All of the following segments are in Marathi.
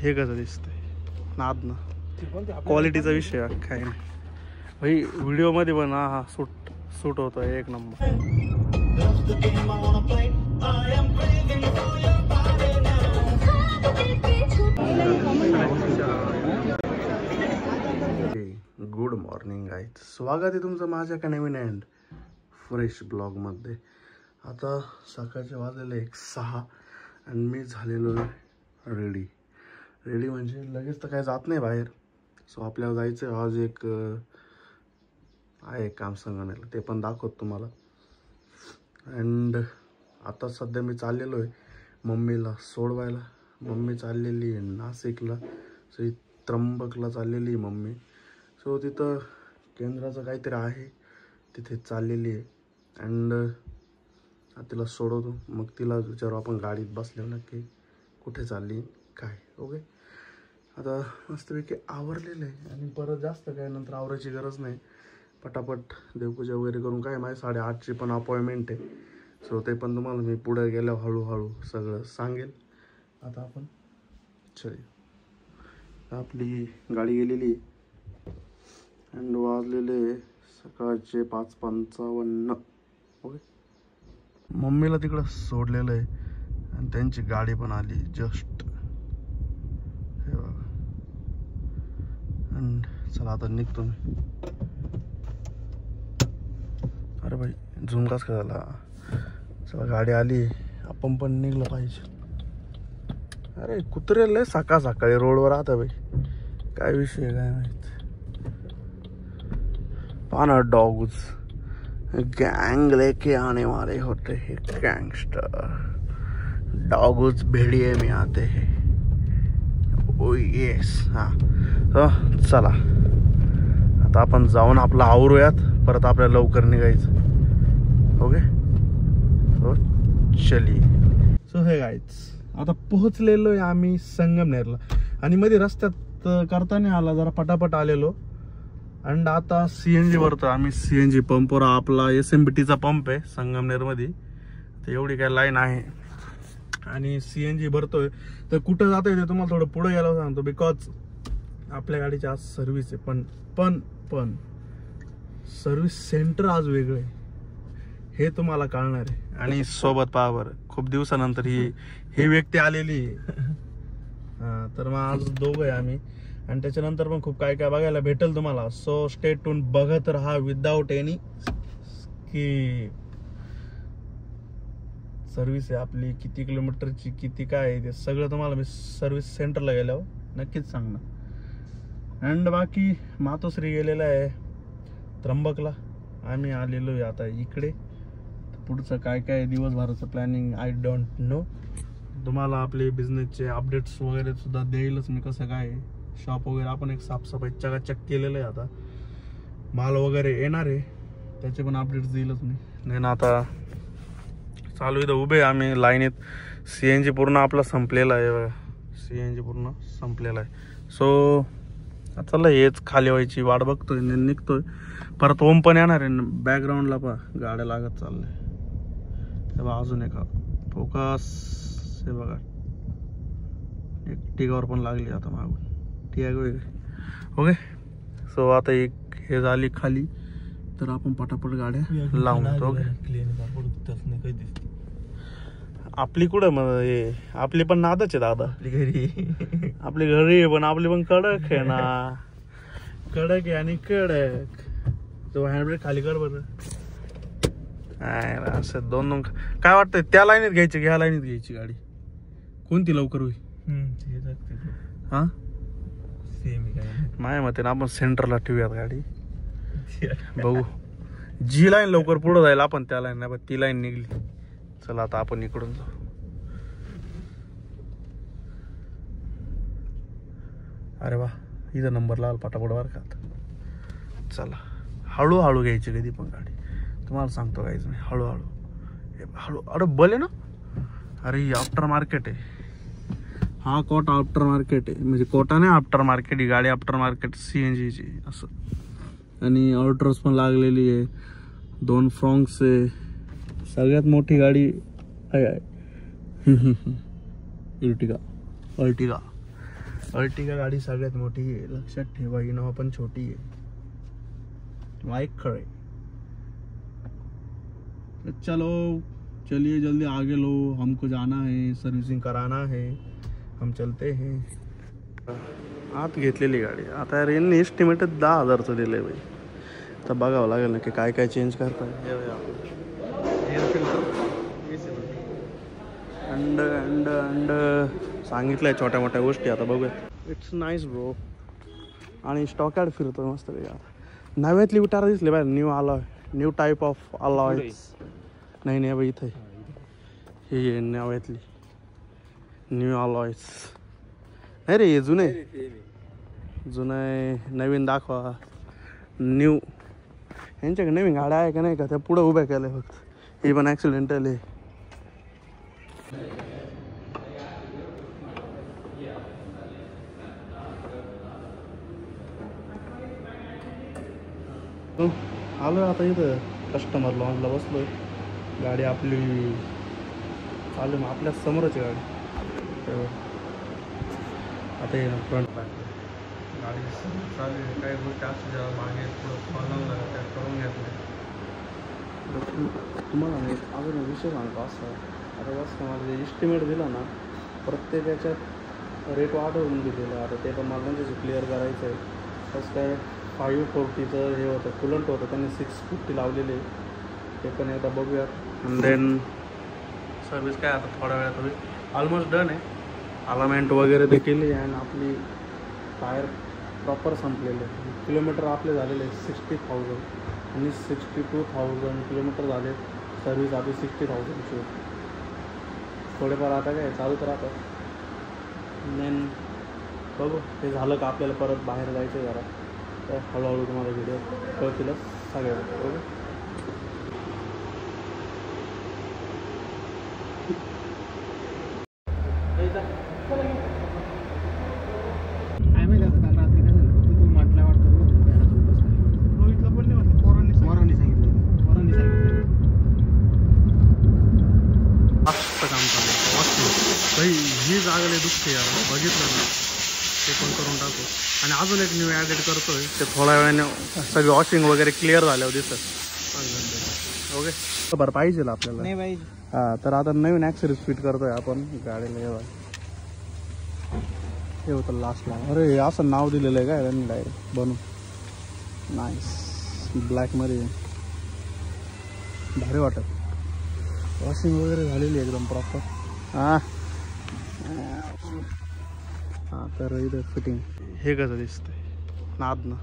हे कसं दिसतंय नाद ना, क्वालिटीचा विषय काय नाही भाई. व्हिडिओ मध्ये पण हा सूट होतो एक नंबर. गुड मॉर्निंग गाईज, स्वागत आहे तुमचं माझ्या एका नवीन अँड फ्रेश ब्लॉगमध्ये. आता सकाळचे वाजलेले 6 आणि मी झालेलो रेडी म्हणजे लगेच तर काय जात नाही बाहेर. सो आपल्याला जायचं आज एक आहे काम संगण्याला, ते पण दाखवतो तुम्हाला. अँड आता सध्या मी चाललेलो आहे मम्मीला सोडवायला. मम्मी चाललेली आहे नाशिकला, सो त्र्यंबकला चाललेली आहे मम्मी. सो तिथं केंद्राचं काहीतरी आहे, तिथे चाललेली आहे. अँड तिला सोडवतो, मग तिला विचारू आपण गाडीत बसल्यावर नक्की कुठे चालली काय. ओके, आता मस्तपैकी आवरलेलं आहे आणि परत जास्त काय नंतर आवरायची गरज नाही. पटापट देवपूजा वगैरे करून काय माझी 8:30ची पण अपॉइंटमेंट आहे. सो ते पण तुम्हाला मी पुढे गेल्यावर हळूहळू सगळं सांगेल. आता आपण आपली गाडी गेलेली अँड वाजलेले सकाळचे 5:55. ओके, मम्मीला तिकडं सोडलेलं आहे आणि त्यांची गाडी पण आली जस्ट. हे बघा, अँड चला आता निघतो मी. अरे भाई झूम कास का झाला. चला गाडी आली, आपण पण निघलं पाहिजे. अरे कुत्रेल सकाळी रोडवर आता भाई, काय विषय काय माहित. पाना डॉग्स गैंग लेके आने वाले होते हैं गैंगस्टर. डॉग्स भेड़िए में आते हैं. ओ येस. हाँ तो चला आता आपण जाऊन आपलं आवरूयात, परत आपल्याला लवकर निघायचं. ओके, तो चलिए. सो हे गाईज, आता पोहोचलेलो आहे आम्ही संगमनेरला. आणि मध्ये रस्त्यात करताना आला जरा पटापट आलेलो. अँड आता CNG भरतो आम्ही. CNG पंपवर आपला SMBTचा पंप आहे संगमनेरमध्ये, तर एवढी काय लाईन आहे. आणि CNG भरतोय. तर कुठं जातोय ते तुम्हाला थोडं पुढे गेल्यावर सांगतो, बिकॉज आपल्या गाडीची आज सर्व्हिस आहे. पण सर्व्हिस सेंटर आज वेगळं आहे, हे तुम्हाला कळणार आहे. आणि सोबत पहा बरं, खूप दिवसानंतर ही व्यक्ती आलेली आहे. तर मग आज दोघं आहे आम्ही. आणि त्याच्यानंतर पण खूप काय काय बघायला भेटेल तुम्हाला. सो स्टे ट्यून, बघत राहा विदाउट एनी की सर्व्हिस आहे आपली किती किलोमीटरची, किती काय आहे ते सगळं तुम्हाला मी सर्व्हिस सेंटरला गेल्यावर नक्कीच सांगणार. अँड बाकी मातोश्री गेलेला आहे त्र्यंबकला, आम्ही आलेलो आहे आता इकडे. पुढचं काय काय दिवसभराचं प्लॅनिंग आय डोंट नो. तुम्हाला आपले बिझनेसचे अपडेट्स वगैरे सुद्धा देईलच मी, कसं काय शॉप वगैरे आपण एक साफसफाई चकाचक केलेलं आहे. आता माल वगैरे येणार आहे, त्याचे पण अपडेट्स देईलच मी. नाही आता चालू इथं उभे आम्ही लाईनीत. CNG पूर्ण आपला संपलेला आहे बघा, CNG पूर्ण संपलेला आहे. सो चला हेच खाली व्हायची वाट बघतोय, निघतोय. परत ओम पण येणार आहे. बॅकग्राऊंडला पहा गाड्या लागत चाललंय. तेव्हा अजून एका फोकस हे बघा, एक टिगावर पण लागली आता मागून. टिग वगैरे. ओके, सो आता एक हे झाली खाली, तर आपण पटापट गाड्या लावून येतो. आपली कुठं मग हे आपली पण नादच आहे दादा. आपली घरी आहे पण आपली पण कडक आहे ना. कडक आहे आणि कडक. तो हँडब्रेक खाली कर बरं. असं दोन काय वाटतंय, त्या लाईनीत घ्यायची की ह्या लाईनीत घ्यायची गाडी, कोणती लवकर होईल? हा माझ्या मते ना आपण सेंटरला ठेवूयात गाडी. बघू जी लाईन लवकर पुढे जाईल आपण त्या लाईन नाही, ती लाईन निघली. चला आता आपण इकडून जाऊ. अरे वा, इथं नंबर लावला पटापट वर का. चला हळूहळू घ्यायची कधी पण गाडी, तुम्हाला सांगतो काहीच नाही. हळूहळू अरे बोले ना. अरे आफ्टर मार्केट आहे हा, कोटा आफ्टर मार्केट आहे. म्हणजे कोटा नाही, आफ्टर मार्केट ही गाडी. आफ्टर मार्केट CNG ची असं. आणि ऑल्ट्रोस पण लागलेली आहे, 2 फ्रॉंक्स आहे. सगळ्यात मोठी गाडी आहे इर्टिगा. अर्टिगा गाडी सगळ्यात मोठी आहे, लक्षात ठेवा. इनोवा पण छोटी आहे. माइक खड़े. चलो चलिए जल्दी आगे लो, हमको जाना है, सर्विसिंग कराना है, हम चलते हैं. आत घेतलेली गाडी. आता यार यांनी एस्टिमेटेड 10,000चं दिलंय बाई. तर बघावं लागेल ना की काय काय चेंज करताय. एअर फिल्टर अंड सांगितलंय छोट्या मोठ्या गोष्टी. आता बघूया. It's nice bro. आणि स्टॉक ॲड फिरतोय मस्त पैकी. आता नव्यातली विटार दिसले बाय. New alloy, new type of alloy. नाही बाई इथे हे नव्यातली न्यू अलॉयज. नाही रे, हे जुने नवीन दाखवा. न्यू यांच्याकडे नवीन गाड्या आहे का नाही का, त्या पुढं उभ्या केल्या फक्त. हे पण ॲक्सिडेंटल आहे. आलो आता इथं कस्टमर लॉन्चला बसलोय. गाडी आपली चालू मग आपल्या समोरच गाडी. आता ये ना फ्रंट बॅक गाडी चालू आहे. काही गोष्टी असू मागे थोडं फॉलो त्या करून घेतलं. तुम्हाला नाही अजून विषय सांगतो असा. आता बस मला इस्टिमेट दिला ना, प्रत्येकाच्यात रेट वाढवून दिलेलं. आता ते पण मला त्याचं क्लिअर करायचं आहे. कसं काय 540चं हे होतं, कुलंट होतं, त्यांनी 650 लावलेले. ते पण एकदा बघूयात. अँड देन सर्विस काय आता थोड्या वेळात होईल. ऑलमोस्ट डन आहे. अलामेंट वगैरे ते केली आहे. आणि आपली टायर प्रॉपर संपलेले. किलोमीटर आपले झालेले 60,000 आणि 62,000 किलोमीटर झाले. सर्विस आपली 60,000ची. थोडेफार आता काय चालूच राहतात. देन बघू ते झालं का आपल्याला परत बाहेर जायचं आहे जरा. तर हळूहळू तुम्हाला व्हिडिओ कळतीलच सगळ्या. बघू काय माहिती आता काल रात्री काय झालं. तू म्हटलं वाटतं रोहितला पण नाही म्हटलं. पोरांनी सांगितलं. मस्त काम चालू आहे. मस्त भाई. ही जागले दुखते यार. बघितलं ना, ते पण करून टाकू. आणि अजून एक न्यू ॲडेड करतोय. ते थोड्या वेळाने सगळी वॉशिंग वगैरे क्लिअर झाल्यावर दिसत. ओके बरं पाहिजे आपल्याला. नाही पाहिजे. हां तर आता नवीन ॲक्सेसरीज फिट करतोय आपण गाडीला. हे होतं लास्टला. अरे असं नाव दिलेलं आहे काय त्यांनी डायरेक्ट बनवून. नाईस ब्लॅकमध्ये भारी वाटत. वॉशिंग वगैरे झालेली एकदम प्रॉपर. हां हां तर इथं फिटिंग हे कसं दिसतंय नाद ना.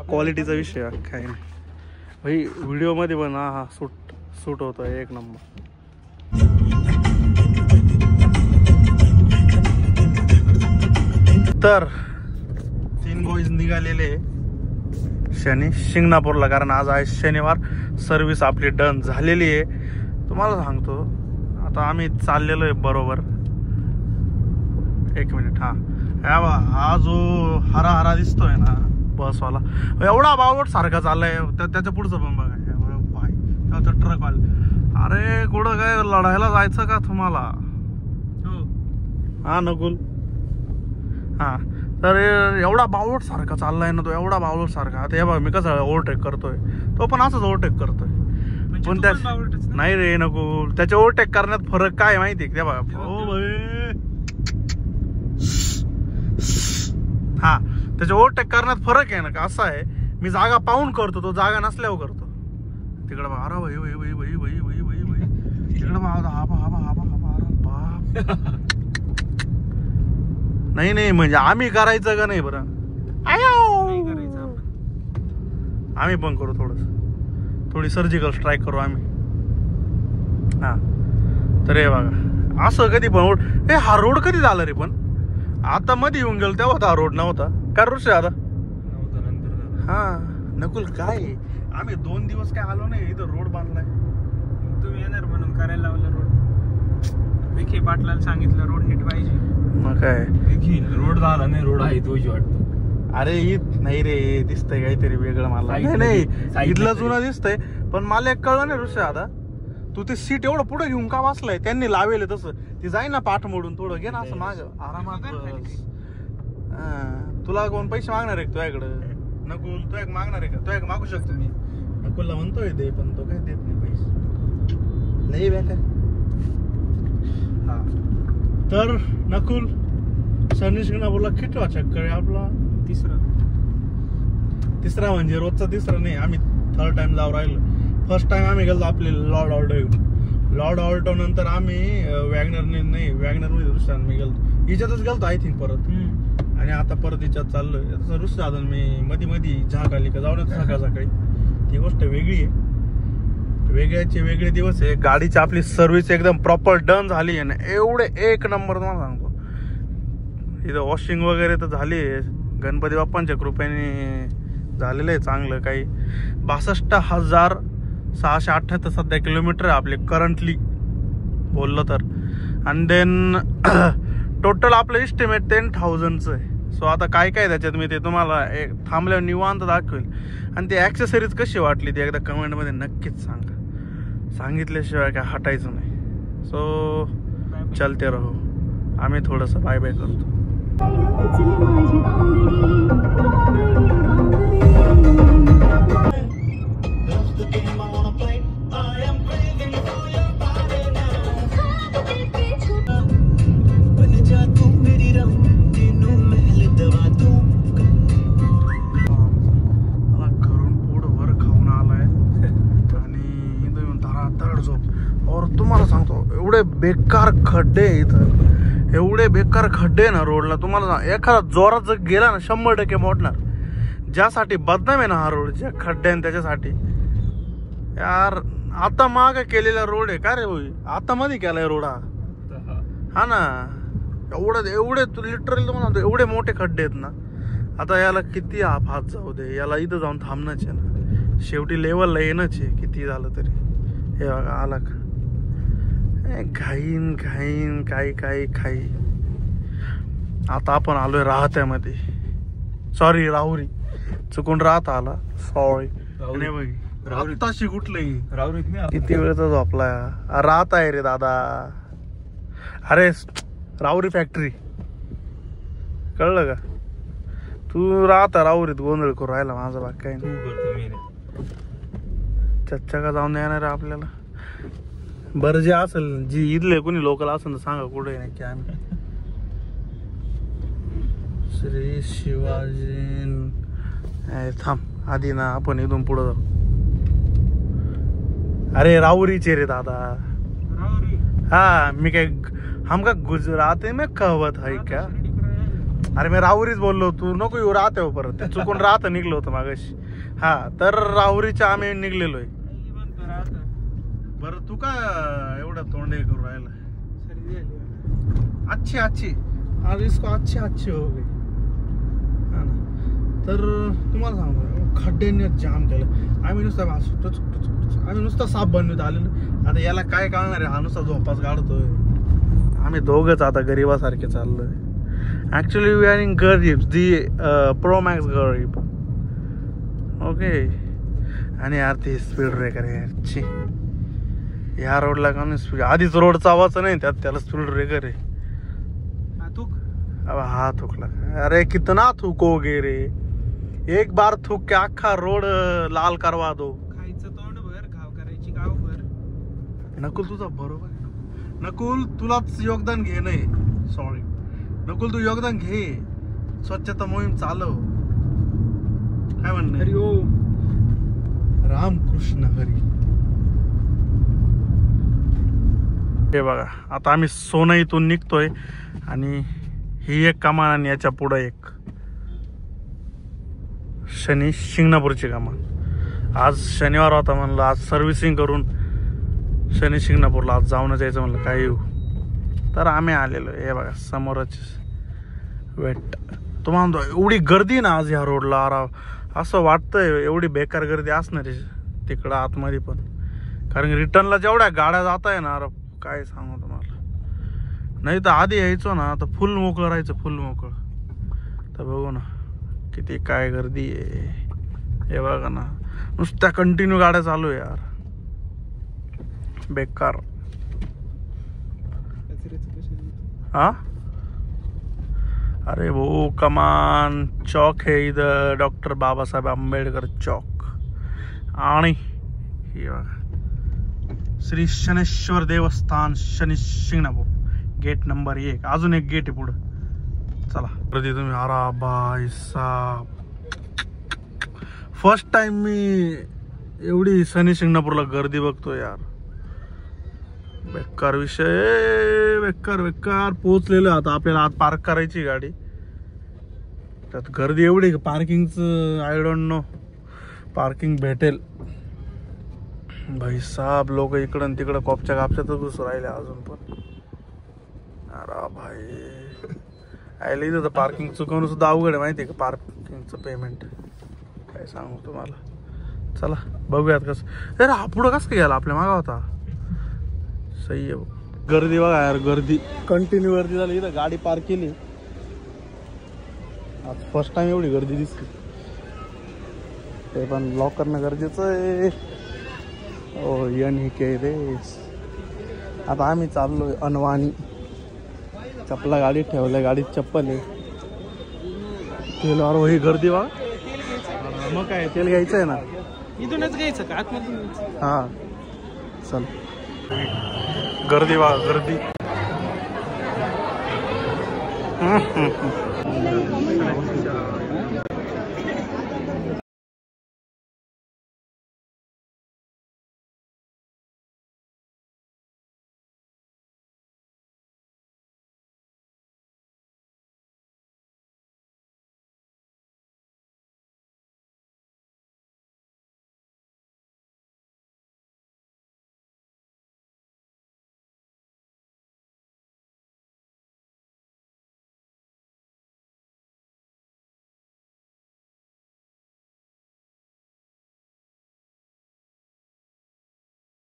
क्वालिटीचा विषय काय नाही भाई. व्हिडिओमध्ये पण हा सूट होतो एक नंबर. तर 3 बॉईज निघालेले शिंगणापूरला. कारण आज आहे शनिवार. सर्विस आपली डन झालेली आहे. तुम्हाला सांगतो आता आम्ही चाललेलो आहे बरोबर. एक मिनिट. हा जो हरा दिसतोय ना बसवाला, एवढा बावट सारखा चाललाय. त्याच्या पुढचं पण बघा भाई ट्रक वाले. अरे कुठं काय लढायला जायचं का तुम्हाला. हा नकुल. हा तर एवढा बावट सारखा चाललाय ना तो. एवढा बावट सारखा. आता हे बघा मी कसं ओव्हरटेक करतोय. तो पण असंच ओव्हरटेक करतोय. पण त्या नाही रे नको. त्याच्या ओव्हरटेक करण्यात फरक काय माहिती का. बघा हो भाई. हा त्याच्या ओव्हरटेक करण्यात फरक आहे ना का. असा आहे मी जागा पाहून करतो, तो जागा नसल्यावर करतो. तिकडं बघा. अरे भाई भाई भाई भाई भाई भाई भाई तिकडं बघा. बाप. नाही म्हणजे आम्ही करायचं का नाही बरं. आम्ही पण करू थोडी सर्जिकल स्ट्राईक करू आम्ही. हा तर हे बघा असं कधी पण. हा रोड कधी झाला रे. पण आता मध्ये येऊन गेलो तेव्हा हा रोड नव्हता का ऋषी. आता हा नकुल काय आम्ही 2 दिवस काय आलो नाही. इथं रोड बांधलाय. तुम्ही येणार म्हणून करायला लावलं रोड. विखे पाटलाला सांगितलं रोड हिट पाहिजे. मग काय रोड झाला नाही. रोड आहे तोच वाटतो. अरे नाही रे दिसतंय काहीतरी वेगळं मला. नाही इथलं जुनं दिसतंय. पण मला एक कळलं नाही ऋषी. आता तू ते सीट एवढं पुढे घेऊन का बसलाय. त्यांनी लावेल तसं. ती जाई ना पाठ मोडून. थोडं घे ना असं माग आरामात. तुला कोण पैसे मागणार आहे तुझ्याकडं? नकुल तू एक मागणार आहे का? तू एक मागू शकतो मी. नकुलला म्हणतोय दे, पण तो काही देत नाही पैसे. लई बेकार. हा तर नकुल शनी शिंगणापूरला कितवा चक्कर आहे आपला? तिसरा म्हणजे रोजचा तिसरा नाही, आम्ही थर्ड टाइम जाऊ राहिलो. फर्स्ट टाइम आम्ही गेलो आपले लॉर्ड ऑल्टो नंतर आम्ही वॅगनर मध्ये दुसऱ्या मी गेलो. हिच्यातच गेलतो आय थिंक परत. आणि आता परत हिच्यात चाललोय. तसं रुस साधन मी मध्ये झाक आली का जाऊन येतो सकाळी. ती गोष्ट वेगळी आहे. वेगळे दिवस आहे. गाडीची आपली सर्व्हिस एकदम प्रॉपर डन झाली आहे ना, एवढे एक नंबर तुम्हाला सांगतो. इथं वॉशिंग वगैरे तर झाली आहे, गणपती बाप्पांच्या कृपेने झालेलं आहे चांगलं. काही 62,678 सध्या किलोमीटर आहे आपले करंटली बोललं तर. आणि देन टोटल आपलं इस्टिमेट 10,000चं आहे. सो आता काय त्याच्यात मी ते तुम्हाला एक थांबल्यावर निवांत दाखवेल. आणि ती ॲक्सेसरीज कशी वाटली ती एकदा कमेंटमध्ये नक्कीच सांगा. सांगितल्याशिवाय काय हटायचं नाही. सो चलते रहो. आम्ही थोडंसं बाय बाय करतो. तुम्हाला सांगतो एवढे बेकार खड्डे इथं, एवढे बेकार खड्डे ना रोडला. तुम्हाला एखादा जोरात जर गेला ना 100% मोडणार. ज्यासाठी बदनाम आहे ना हा रोड, ज्या खड्ड्यान त्याच्यासाठी यार. आता माग केलेला रोड आहे का रे भाई? आता मध्ये केलाय रोड हा ना. एवढे लिटरली तुम्हाला सांगतो एवढे मोठे खड्डे आहेत ना. आता याला किती हात जाऊ दे, याला इथं जाऊन थांबणंच आहे ना. शेवटी लेवलला येणंच आहे किती झालं तरी. हे बघा आला का घाईन काही. आता आपण आलोय राहत्यामध्ये. सॉरी राहुरी, चुकून राहत आला. सॉरी. आत्ताशी कुठलंही किती वेळचा झोपला. राहत आहे रे दादा. अरे राहुरी फॅक्टरी कळलं का? तू राहता राहुरीत गोंधळ करू राहिला. माझा बाग काय नाही. चच्चा का जाऊन येणार आहे आपल्याला. बरं जे असेल, जी इथले कोणी लोकल असेल तर सांगा कुठे नाही की आम्ही. श्री शिवाजी थांब आधी ना, आपण इथून पुढे जाऊ. अरे राहुरीचे रे दादा. हा मी काय हमका गुजरात में कहवत है क्या? अरे मी राहुरीच बोललो, तू नको येऊ राहते हो परत. चुकून राहत निघलो होतं मागाशी. हा तर राहुरीच्या आम्ही निघलेलोय. बरं तू का एवढा तोंडे करू राहिला? अच्छी आज इसको अच्छी हो गई. हा ना. तर तुम्हाला सांगतो खड्ड्यांनी जाम केलं. आम्ही नुसता साप बनवत आलेलो. आता याला काय कळणार आहे? हा नुसता झोपाच काढतोय. आम्ही दोघंच आता गरीबासारखे चाललोय. ऍक्च्युली वी आर इन गरीब, दी प्रो मॅक्स गरीब. ओके. आणि यार ती स्पीड ब्रेकर आहे ह्या रोडला का नाही स्पीड. आधीच रोडचा आवाज नाही त्यात त्याला स्पीड ब्रेकर आहे. अब हा थूकला. अरे कितना थूकोगे रे? एक बार थूक के अख्खा रोड लाल करवा दो. खायचं तोंड भर, घाव करायची गाव भर. नकुल तुझा बरोबर आहे. नकुल तुलाच योगदान घे. नाही सॉरी नकुल, तू योगदान घे. स्वच्छता मोहीम चालव. काय म्हणणं? हरी ओम. रामकृष्ण हरी. हे बघा आता आम्ही सोना इथून निघतोय. आणि ही एक कमान आणि याच्या पुढे एक शनी शिंगणापूरची कमान. आज शनिवार होता म्हणलं आज सर्व्हिसिंग करून शनी शिंगणापूरला आज जाऊनच यायचं म्हणलं. काय येऊ तर आम्ही आलेलो. हे बघा समोरच वेट. तुम्हाला एवढी गर्दी ना आज ह्या रोडला. असं वाटतंय एवढी बेकार गर्दी असणार आहे तिकडं आतमध्ये पण. कारण रिटर्नला जेवढ्या गाड्या जात आहे ना, काय सांगू तुम्हाला. नाही तर आधी यायचो ना तर फुल मोकळं राहायचं, फुल मोकळं. तर बघू ना किती काय गर्दी आहे. हे बघा ना नुसत्या कंटिन्यू गाड्या चालू आहे यार. बेकार. हा अरे वो कमान चौक है इधर, डॉक्टर बाबासाहेब आंबेडकर चौक. आणि हे बघा श्री शनेश्वर देवस्थान शनी शिंगणापूर, गेट नंबर 1. अजून एक गेट आहे पुढं. चला गर्दी तुम्ही, अरे भाई साहब फर्स्ट टाइम मी एवढी शनी शिंगणापूरला गर्दी बघतो यार. बेकार विषय, बेकार बेकार. पोहोचलेलो आता, आपल्याला आत पार्क करायची गाडी. त्यात गर्दी एवढी पार्किंगचं आय डोंट नो पार्किंग भेटेल. भाई साहब लोक इकडं तिकडं कॉपच्या कापच्यातच घुसून राहिले अजून पण. अरे भाई आयला इथं तर पार्किंग चुकवणं सुद्धा अवघड आहे माहिती आहे का. पार्किंगचं पेमेंट काय सांगू तुम्हाला. चला बघूयात कसं. अरे हा पुढं कसं काय गेला, आपल्या मागा होता. सही आहे. गर्दी बघा यार, गर्दी कंटिन्यू गर्दी झाली. इथं गाडी पार्क केली आज फर्स्ट टाइम एवढी गर्दी दिसली. ते पण लॉक करणं गरजेचं आहे. ओ यन ही के रेस. आता आम्ही चाललोय अनवाणी. चप्पला गाडीत ठेवल्या, गाडीत चप्पल आहे. तेलावर ही गर्दी बघा. मग काय तेल घ्यायचं आहे ना, इथूनच घ्यायचं का आतमधून. हा चल. गर्दी बघा गर्दी.